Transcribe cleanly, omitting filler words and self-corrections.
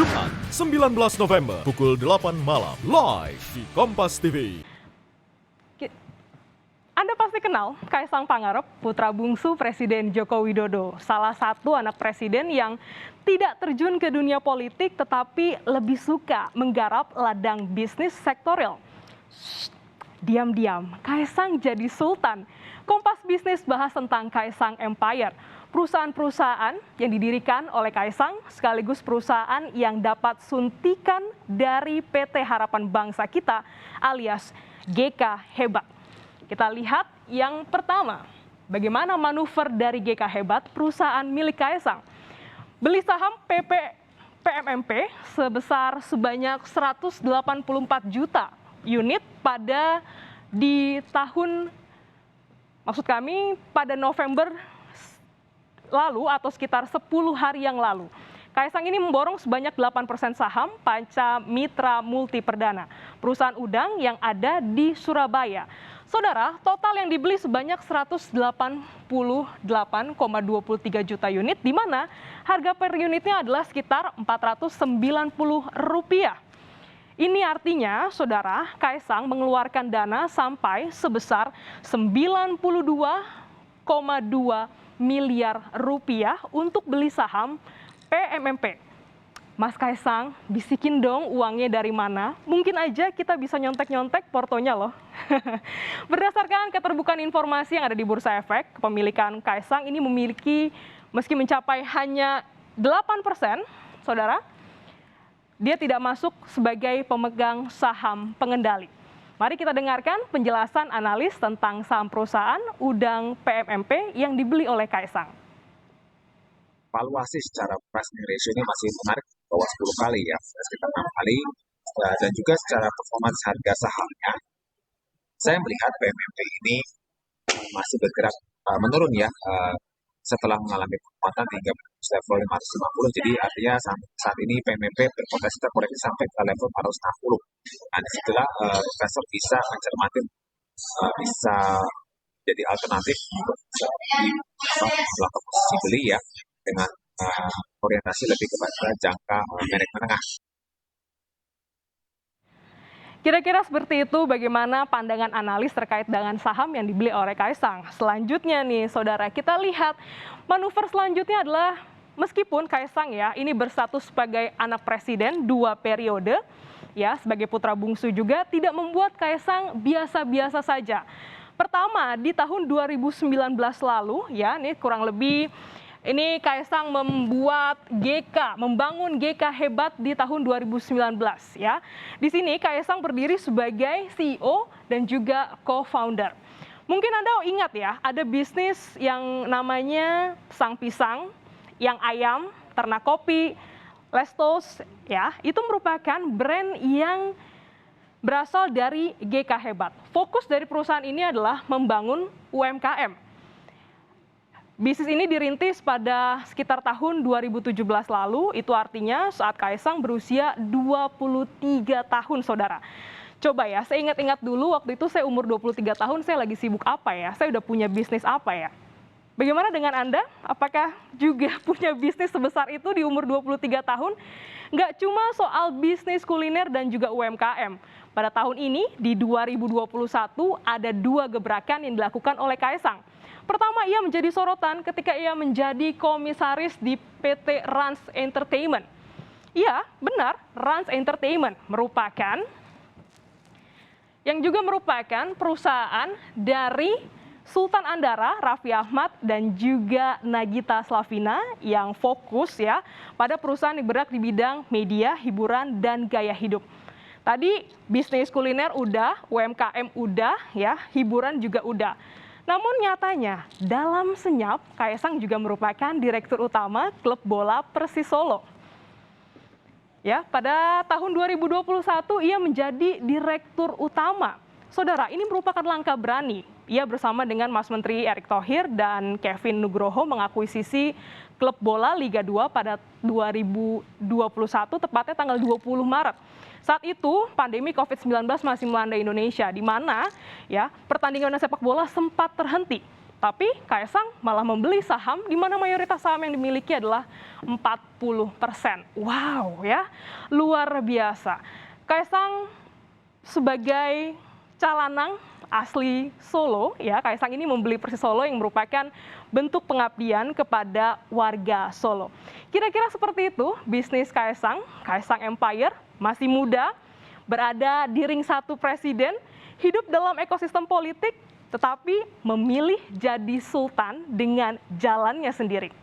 Jumat 19 November pukul 8 malam live di Kompas TV. Anda pasti kenal Kaisang Pangarep, putra bungsu Presiden Joko Widodo. Salah satu anak presiden yang tidak terjun ke dunia politik tetapi lebih suka menggarap ladang bisnis sektorial. Diam-diam, Kaisang jadi sultan. Kompas Bisnis bahas tentang Kaisang Empire, perusahaan-perusahaan yang didirikan oleh Kaisang sekaligus perusahaan yang dapat suntikan dari PT Harapan Bangsa Kita alias GK Hebat. Kita lihat yang pertama, bagaimana manuver dari GK Hebat, perusahaan milik Kaisang. Beli saham PMMP sebesar sebanyak 184 juta unit pada November lalu atau sekitar 10 hari yang lalu. Kaisang ini memborong sebanyak 8% saham Panca Mitra Multi Perdana, perusahaan udang yang ada di Surabaya. Saudara, total yang dibeli sebanyak 188,23 juta unit, di mana harga per unitnya adalah sekitar Rp490. Ini artinya, saudara, Kaisang mengeluarkan dana sampai sebesar 92,2 miliar rupiah untuk beli saham PMMP. Mas Kaisang, bisikin dong uangnya dari mana? Mungkin aja kita bisa nyontek-nyontek portonya loh. Berdasarkan keterbukaan informasi yang ada di Bursa Efek, kepemilikan Kaisang ini memiliki meski mencapai hanya 8%, saudara, dia tidak masuk sebagai pemegang saham pengendali. Mari kita dengarkan penjelasan analis tentang saham perusahaan udang PMMP yang dibeli oleh Kaisang. Valuasi secara price ratio ini masih menarik, bawah 10 kali ya, sekitar 6 kali. Dan juga secara performance harga sahamnya, saya melihat PMMP ini masih bergerak menurun ya, setelah mengalami penguatan hingga level 550. Jadi artinya saat ini PMMP berpotensi terkoreksi sampai ke level 460. Nah, disitulah investor bisa mencermati, bisa jadi alternatif untuk melakukan posisi beli ya, dengan orientasi lebih kepada jangka pendek menengah. Kira-kira seperti itu bagaimana pandangan analis terkait dengan saham yang dibeli oleh Kaisang. Selanjutnya nih saudara, kita lihat manuver selanjutnya adalah meskipun Kaisang ya ini berstatus sebagai anak presiden 2 periode ya sebagai putra bungsu juga tidak membuat Kaisang biasa-biasa saja. Pertama di tahun 2019 lalu ya ini kurang lebih ini Kaisang membangun GK Hebat di tahun 2019 ya. Di sini Kaisang berdiri sebagai CEO dan juga co-founder. Mungkin Anda ingat ya, ada bisnis yang namanya Sang Pisang, Yang Ayam, Ternak Kopi, Lestos ya. Itu merupakan brand yang berasal dari GK Hebat. Fokus dari perusahaan ini adalah membangun UMKM. Bisnis ini dirintis pada sekitar tahun 2017 lalu, itu artinya saat Kaisang berusia 23 tahun, saudara. Coba ya, saya ingat-ingat dulu waktu itu saya umur 23 tahun, saya lagi sibuk apa ya? Saya udah punya bisnis apa ya? Bagaimana dengan Anda? Apakah juga punya bisnis sebesar itu di umur 23 tahun? Nggak cuma soal bisnis kuliner dan juga UMKM. Pada tahun ini, di 2021, ada 2 gebrakan yang dilakukan oleh Kaisang. Pertama, ia menjadi sorotan ketika ia menjadi komisaris di PT Rans Entertainment. Iya, benar, Rans Entertainment yang juga merupakan perusahaan dari Sultan Andara, Raffi Ahmad, dan juga Nagita Slavina yang fokus ya pada perusahaan yang bergerak di bidang media, hiburan, dan gaya hidup. Tadi bisnis kuliner udah, UMKM udah, ya hiburan juga udah. Namun nyatanya dalam senyap Kaisang juga merupakan direktur utama klub bola Persis Solo. Ya, pada tahun 2021 ia menjadi direktur utama. Saudara, ini merupakan langkah berani. Ia bersama dengan Mas Menteri Erick Thohir dan Kevin Nugroho mengakuisisi klub bola Liga 2 pada 2021 tepatnya tanggal 20 Maret. Saat itu pandemi COVID-19 masih melanda Indonesia, di mana ya pertandingan sepak bola sempat terhenti. Tapi Kaisang malah membeli saham di mana mayoritas saham yang dimiliki adalah 40%. Wow ya, luar biasa. Kaisang sebagai calanang asli Solo ya, Kaisang ini membeli Persis Solo yang merupakan bentuk pengabdian kepada warga Solo. Kira-kira seperti itu bisnis Kaisang Empire, masih muda, berada di ring satu presiden, hidup dalam ekosistem politik, tetapi memilih jadi sultan dengan jalannya sendiri.